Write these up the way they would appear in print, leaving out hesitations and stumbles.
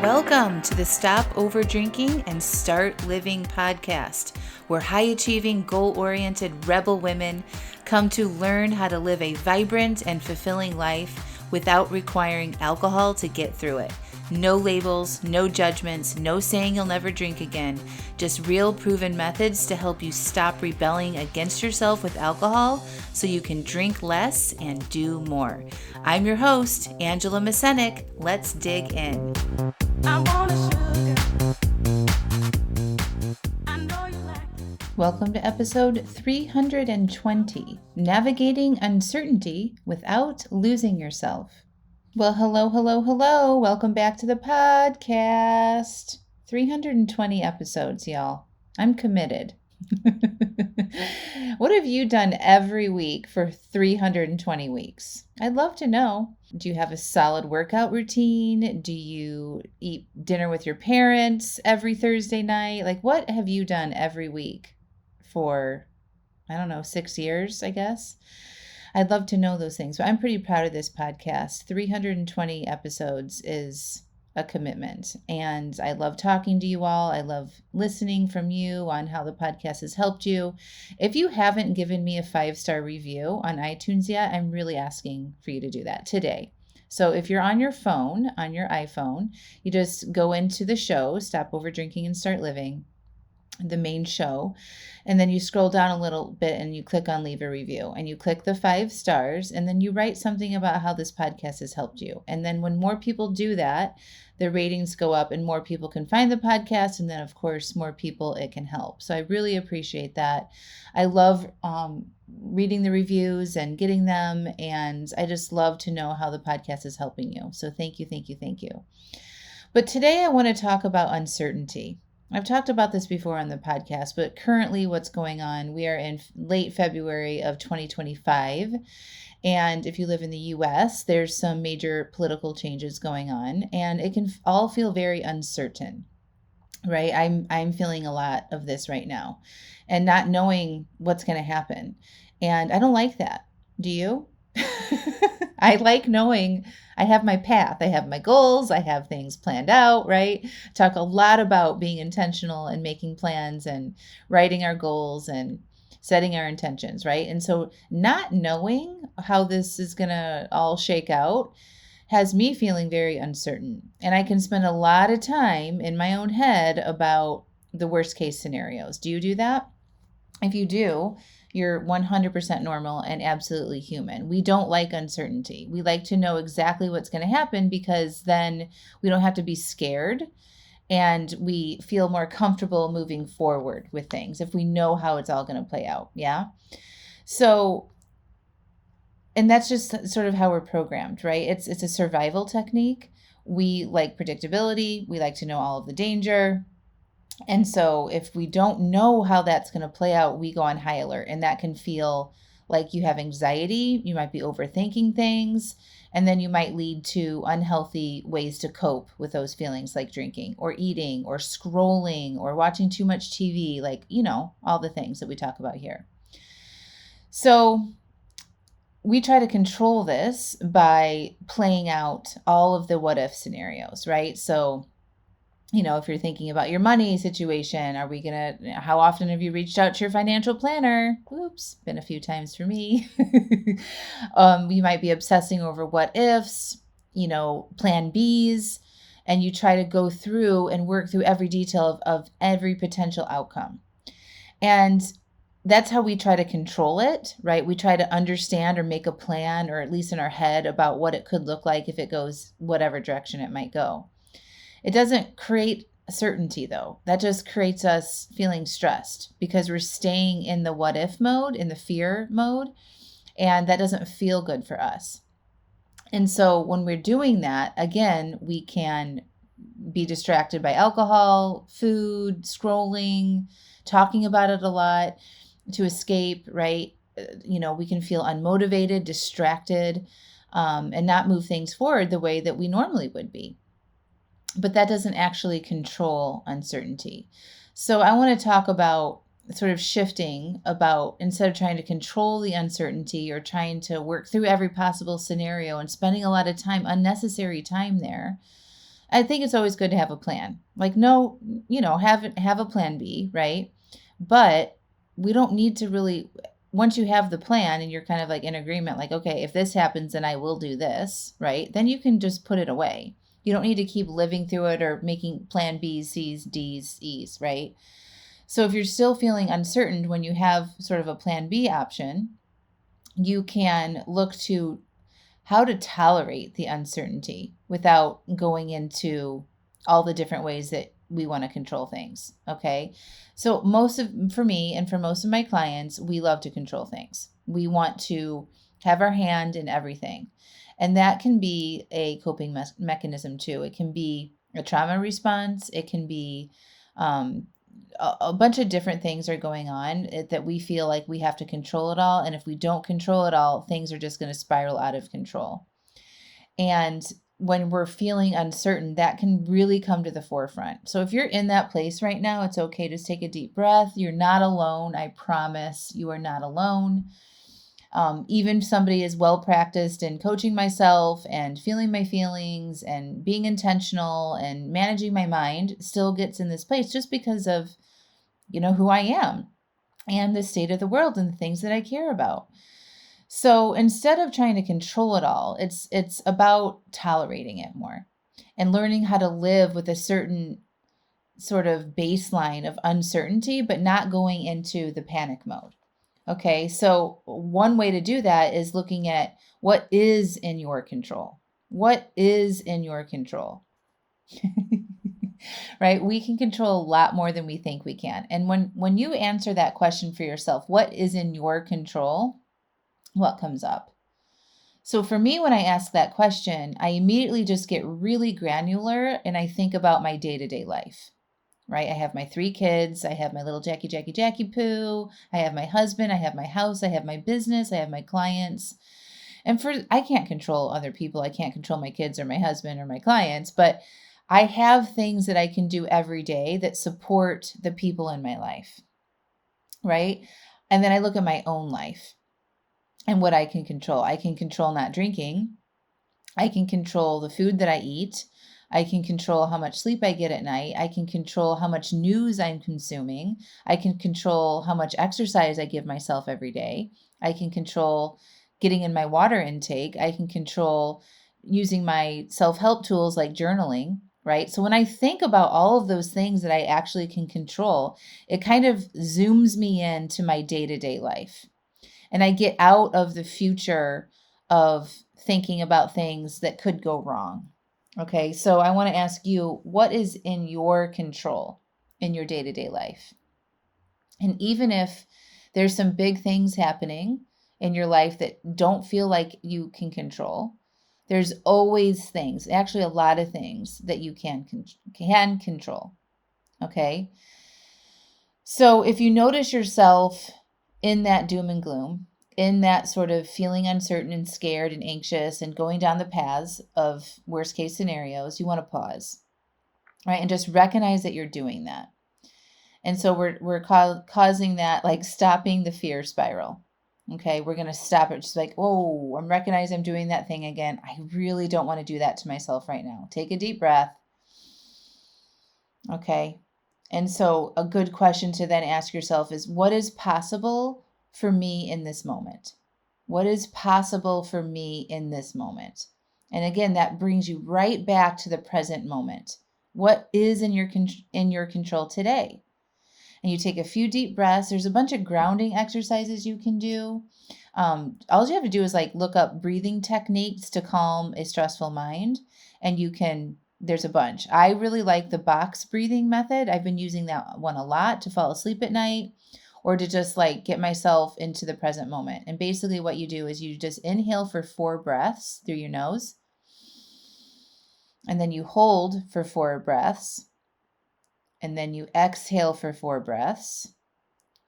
Welcome to the Stop Overdrinking and Start Living podcast, where high-achieving, goal-oriented rebel women come to learn how to live a vibrant and fulfilling life without requiring alcohol to get through it. No labels, no judgments, no saying you'll never drink again. Just real proven methods to help you stop rebelling against yourself with alcohol so you can drink less and do more. I'm your host, Angela Mascenik. Let's dig in. Welcome to episode 320, Navigating Uncertainty Without Losing Yourself. Well, hello. Welcome back to the podcast. 320 episodes, y'all. I'm committed. What have you done every week for 320 weeks? I'd love to know. Do you have a solid workout routine? Do you eat dinner with your parents every Thursday night? Like, what have you done every week for, 6 years, I guess? I'd love to know those things. But I'm pretty proud of this podcast. 320 episodes is a commitment. And I love talking to you all. I love listening from you on how the podcast has helped you. If you haven't given me a 5-star review on iTunes yet, I'm really asking for you to do that today. So if you're on your phone, on your iPhone, you just go into the show, Stop Overdrinking and Start Living, the main show, and then you scroll down a little bit and you click on leave a review and you click the 5 stars and then you write something about how this podcast has helped you. And then when more people do that, the ratings go up and more people can find the podcast, and then of course more people it can help. So I really appreciate that. I love reading the reviews and getting them, and I just love to know how the podcast is helping you. So thank you. But today I want to talk about uncertainty. I've talked about this before on the podcast, but currently what's going on, we are in late February of 2025. And if you live in the US, there's some major political changes going on, and it can all feel very uncertain, right? I'm feeling a lot of this right now and not knowing what's going to happen. And I don't like that. Do you? I like knowing I have my path. I have my goals. I have things planned out, right? Talk a lot about being intentional and making plans and writing our goals and setting our intentions, right? And so not knowing how this is going to all shake out has me feeling very uncertain. And I can spend a lot of time in my own head about the worst case scenarios. Do you do that? If you do, you're 100% normal and absolutely human. We don't like uncertainty. We like to know exactly what's going to happen because then we don't have to be scared and we feel more comfortable moving forward with things if we know how it's all going to play out. Yeah. So, and that's just sort of how we're programmed, right? It's a survival technique. We like predictability. We like to know all of the danger. And so if we don't know how that's going to play out, we go on high alert, and that can feel like you have anxiety. You might be overthinking things, and then you might lead to unhealthy ways to cope with those feelings, like drinking or eating or scrolling or watching too much TV, like, all the things that we talk about here. So we try to control this by playing out all of the what if scenarios, right? So if you're thinking about your money situation, how often have you reached out to your financial planner? Oops, been a few times for me. You might be obsessing over what ifs, plan Bs, and you try to go through and work through every detail of every potential outcome. And that's how we try to control it, right? We try to understand or make a plan, or at least in our head, about what it could look like if it goes whatever direction it might go. It doesn't create certainty, though. That just creates us feeling stressed because we're staying in the what if mode, in the fear mode, and that doesn't feel good for us. And so when we're doing that, again, we can be distracted by alcohol, food, scrolling, talking about it a lot to escape, right? We can feel unmotivated, distracted, and not move things forward the way that we normally would be. But that doesn't actually control uncertainty. So I want to talk about sort of shifting about, instead of trying to control the uncertainty or trying to work through every possible scenario and spending a lot of time, unnecessary time there, I think it's always good to have a plan. Like, no, have a plan B, right? But we don't need to really, once you have the plan and you're kind of like in agreement, like, okay, if this happens, then I will do this, right? Then you can just put it away. You don't need to keep living through it or making plan B's, C's, D's, E's, right? So if you're still feeling uncertain when you have sort of a plan B option, you can look to how to tolerate the uncertainty without going into all the different ways that we want to control things. Okay. So for me and for most of my clients, we love to control things. We want to have our hand in everything. And that can be a coping mechanism too. It can be a trauma response. It can be um, a bunch of different things are going on that we feel like we have to control it all. And if we don't control it all, things are just going to spiral out of control. And when we're feeling uncertain, that can really come to the forefront. So if you're in that place right now, it's okay. Just take a deep breath. You're not alone. I promise you are not alone. Even somebody as well practiced in coaching myself and feeling my feelings and being intentional and managing my mind still gets in this place just because of, who I am and the state of the world and the things that I care about. So instead of trying to control it all, it's about tolerating it more and learning how to live with a certain sort of baseline of uncertainty, but not going into the panic mode. Okay, so one way to do that is looking at what is in your control. What is in your control? Right? We can control a lot more than we think we can. And when you answer that question for yourself, what is in your control? What comes up? So for me, when I ask that question, I immediately just get really granular and I think about my day-to-day life. Right? I have my 3 kids. I have my little Jackie Poo. I have my husband. I have my house. I have my business. I have my clients. And I can't control other people. I can't control my kids or my husband or my clients, but I have things that I can do every day that support the people in my life. Right? And then I look at my own life and what I can control. I can control not drinking. I can control the food that I eat. I can control how much sleep I get at night. I can control how much news I'm consuming. I can control how much exercise I give myself every day. I can control getting in my water intake. I can control using my self-help tools like journaling, right? So when I think about all of those things that I actually can control, it kind of zooms me into my day-to-day life. And I get out of the future of thinking about things that could go wrong. Okay, so I want to ask you, what is in your control in your day-to-day life? And even if there's some big things happening in your life that don't feel like you can control, there's always things, actually a lot of things that you can control. Okay? So if you notice yourself in that doom and gloom, in that sort of feeling uncertain and scared and anxious and going down the paths of worst case scenarios, you want to pause, right? And just recognize that you're doing that. And so we're causing that, like stopping the fear spiral. Okay, we're going to stop it. Just like, oh, I'm recognizing I'm doing that thing again. I really don't want to do that to myself right now. Take a deep breath. Okay. And so a good question to then ask yourself is, what is possible for me in this moment? What is possible for me in this moment? And again, that brings you right back to the present moment. What is in your control today? And you take a few deep breaths. There's a bunch of grounding exercises you can do. All you have to do is like look up breathing techniques to calm a stressful mind, and there's a bunch. I really like the box breathing method. I've been using that one a lot to fall asleep at night or to just like get myself into the present moment. And basically what you do is you just inhale for 4 breaths through your nose, and then you hold for 4 breaths, and then you exhale for 4 breaths,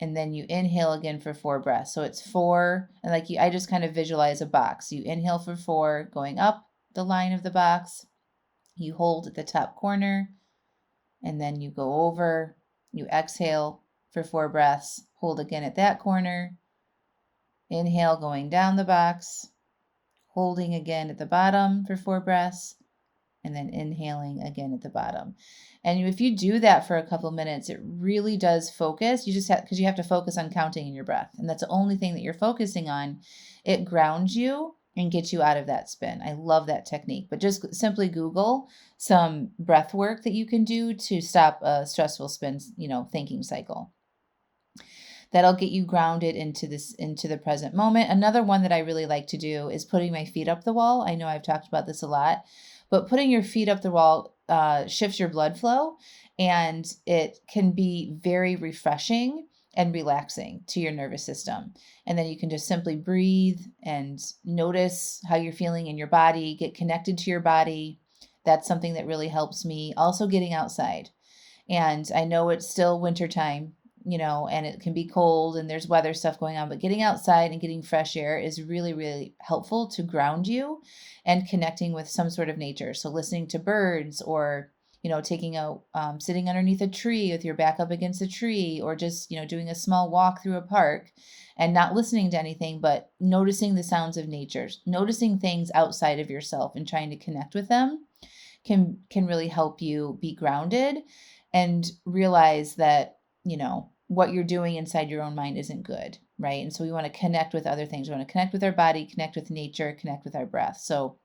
and then you inhale again for 4 breaths. So it's 4, and I just kind of visualize a box. You inhale for 4, going up the line of the box. You hold at the top corner, and then you go over. You exhale for 4 breaths. Hold again at that corner. Inhale, going down the box. Holding again at the bottom for 4 breaths. and then inhaling again at the bottom. And if you do that for a couple minutes, it really does focus. You just have, because you have to focus on counting in your breath. And that's the only thing that you're focusing on. It grounds you and gets you out of that spin. I love that technique. But just simply Google some breath work that you can do to stop a stressful spin, thinking cycle. That'll get you grounded into the present moment. Another one that I really like to do is putting my feet up the wall. I know I've talked about this a lot, but putting your feet up the wall shifts your blood flow, and it can be very refreshing and relaxing to your nervous system. And then you can just simply breathe and notice how you're feeling in your body, get connected to your body. That's something that really helps me. Also getting outside. And I know it's still wintertime, and it can be cold and there's weather stuff going on, but getting outside and getting fresh air is really, really helpful to ground you and connecting with some sort of nature. So listening to birds, or, taking sitting underneath a tree with your back up against a tree, or just, doing a small walk through a park and not listening to anything, but noticing the sounds of nature, noticing things outside of yourself and trying to connect with them can really help you be grounded and realize that, what you're doing inside your own mind isn't good, right? And so we want to connect with other things. We want to connect with our body, connect with nature, connect with our breath. So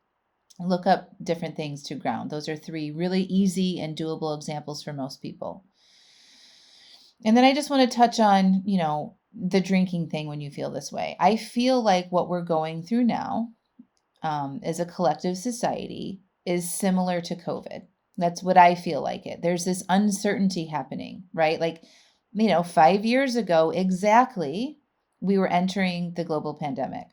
look up different things to ground. Those are 3 really easy and doable examples for most people. And then I just want to touch on, the drinking thing when you feel this way. I feel like what we're going through now as a collective society is similar to COVID. That's what I feel like it. There's this uncertainty happening, right? Like, 5 years ago, exactly, we were entering the global pandemic.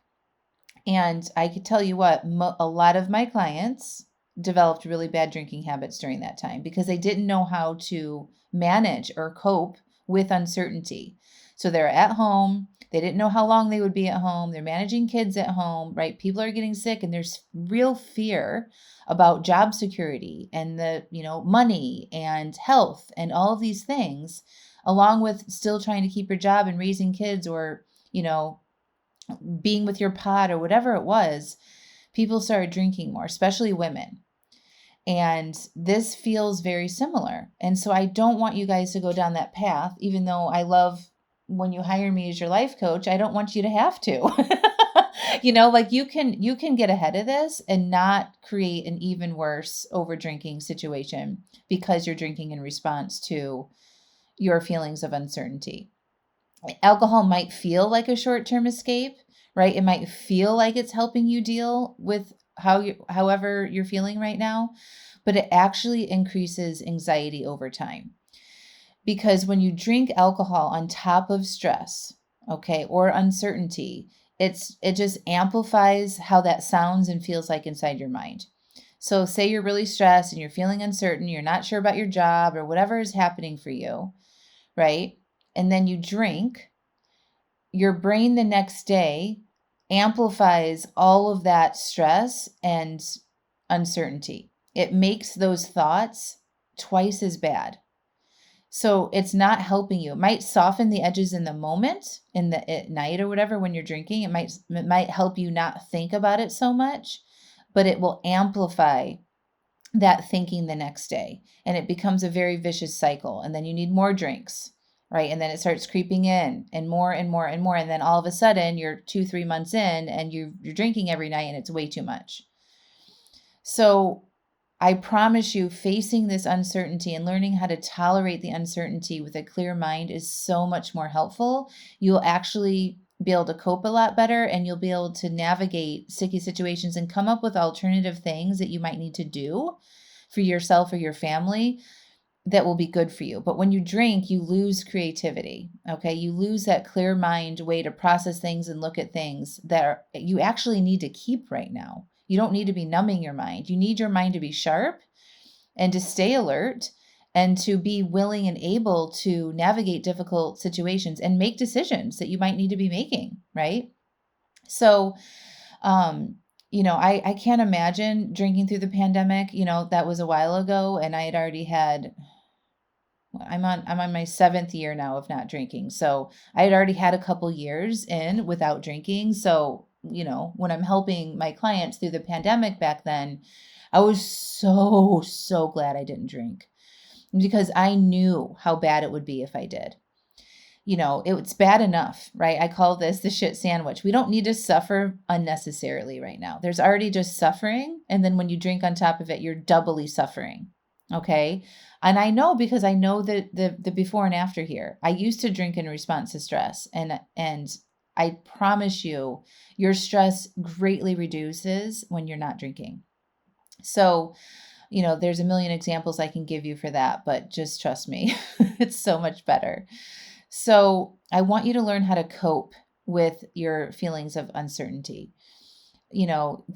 And I could tell you what, a lot of my clients developed really bad drinking habits during that time because they didn't know how to manage or cope with uncertainty. So they're at home. They didn't know how long they would be at home. They're managing kids at home, right? People are getting sick, and there's real fear about job security and the, money and health and all of these things, along with still trying to keep your job and raising kids, or, being with your pod or whatever it was. People started drinking more, especially women. And this feels very similar. And so I don't want you guys to go down that path, even though I love when you hire me as your life coach, I don't want you to have to. Like you can get ahead of this and not create an even worse over drinking situation because you're drinking in response to your feelings of uncertainty. Alcohol might feel like a short-term escape, right? It might feel like it's helping you deal with however you're feeling right now, but it actually increases anxiety over time. Because when you drink alcohol on top of stress, okay, or uncertainty, it just amplifies how that sounds and feels like inside your mind. So say you're really stressed and you're feeling uncertain, you're not sure about your job or whatever is happening for you, right? And then you drink, your brain the next day amplifies all of that stress and uncertainty. It makes those thoughts twice as bad. So it's not helping you. It might soften the edges in the moment, at night or whatever, when you're drinking. It might help you not think about it so much, but it will amplify that thinking the next day. And it becomes a very vicious cycle. And then you need more drinks, right? And then it starts creeping in and more and more and more. And then all of a sudden you're 2-3 months in and you're drinking every night and it's way too much. So I promise you, facing this uncertainty and learning how to tolerate the uncertainty with a clear mind is so much more helpful. You'll actually be able to cope a lot better, and you'll be able to navigate sticky situations and come up with alternative things that you might need to do for yourself or your family that will be good for you. But when you drink, you lose creativity, okay? You lose that clear mind way to process things and look at things that you actually need to keep right now. You don't need to be numbing your mind. You need your mind to be sharp and to stay alert and to be willing and able to navigate difficult situations and make decisions that you might need to be making, right? So, I can't imagine drinking through the pandemic. That was a while ago, and I had already had, I'm on my 7th year now of not drinking. So I had already had a couple years in without drinking. So when I'm helping my clients through the pandemic back then, I was so, so glad I didn't drink because I knew how bad it would be if I did. It's bad enough, right? I call this the shit sandwich. We don't need to suffer unnecessarily right now. There's already just suffering. And then when you drink on top of it, you're doubly suffering. Okay. And I know because I know the before and after here. I used to drink in response to stress, and I promise you, your stress greatly reduces when you're not drinking. So, there's a million examples I can give you for that, but just trust me, it's so much better. So I want you to learn how to cope with your feelings of uncertainty.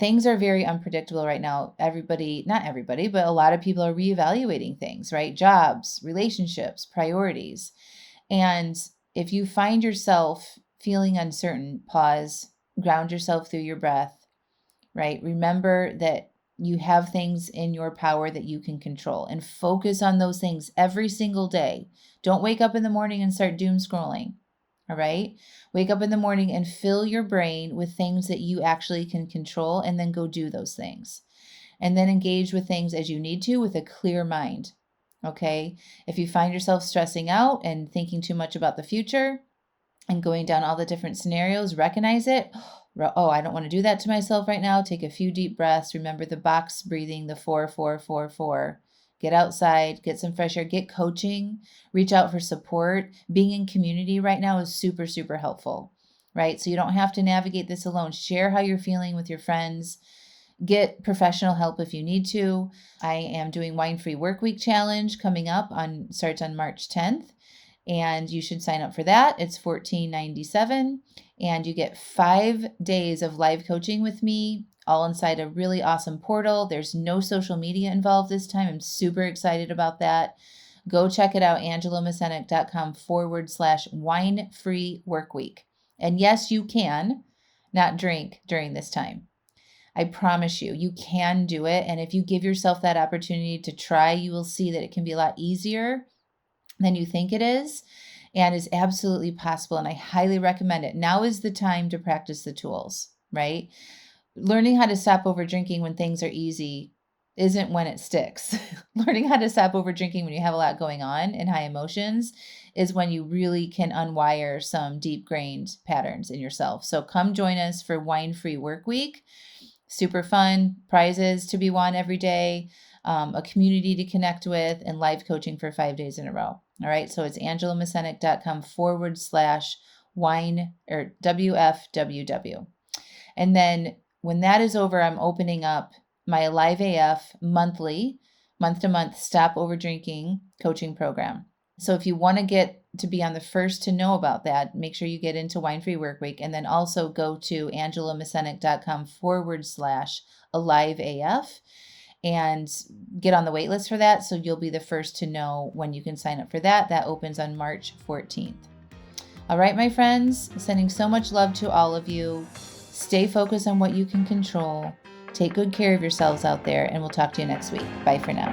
Things are very unpredictable right now. Not everybody, but a lot of people are reevaluating things, right? Jobs, relationships, priorities. And if you find yourself feeling uncertain, pause, ground yourself through your breath, right? Remember that you have things in your power that you can control, and focus on those things every single day. Don't wake up in the morning and start doom scrolling. All right. Wake up in the morning and fill your brain with things that you actually can control, and then go do those things. And then engage with things as you need to with a clear mind. Okay. If you find yourself stressing out and thinking too much about the future and going down all the different scenarios, recognize it. Oh, I don't want to do that to myself right now. Take a few deep breaths. Remember the box breathing, the 4, 4, 4, 4. Get outside, get some fresh air, get coaching, reach out for support. Being in community right now is super, super helpful, right? So you don't have to navigate this alone. Share how you're feeling with your friends. Get professional help if you need to. I am doing Wine-Free Workweek Challenge coming up starts on March 10th. And you should sign up for that. It's $14.97, and you get 5 days of live coaching with me, all inside a really awesome portal. There's no social media involved this time. I'm super excited about that. Go check it out, AngelaMascenik.com/wine-free workweek. And yes, you can not drink during this time. I promise you can do it. And if you give yourself that opportunity to try, you will see that it can be a lot easier than you think it is, and is absolutely possible. And I highly recommend it. Now is the time to practice the tools, right? Learning how to stop over drinking when things are easy isn't when it sticks. Learning how to stop over drinking when you have a lot going on and high emotions is when you really can unwire some deep-grained patterns in yourself. So come join us for Wine-Free Workweek. Super fun, prizes to be won every day, a community to connect with, and live coaching for 5 days in a row. All right. So it's AngelaMascenik.com/wine or WFWW. And then when that is over, I'm opening up my Alive AF monthly, month-to-month stop over drinking coaching program. So if you want to get to be on the first to know about that, make sure you get into Wine-Free Workweek, and then also go to AngelaMascenik.com/AliveAF and get on the wait list for that. So you'll be the first to know when you can sign up for that. That opens on March 14th. All right, my friends, sending so much love to all of you. Stay focused on what you can control. Take good care of yourselves out there, and we'll talk to you next week. Bye for now.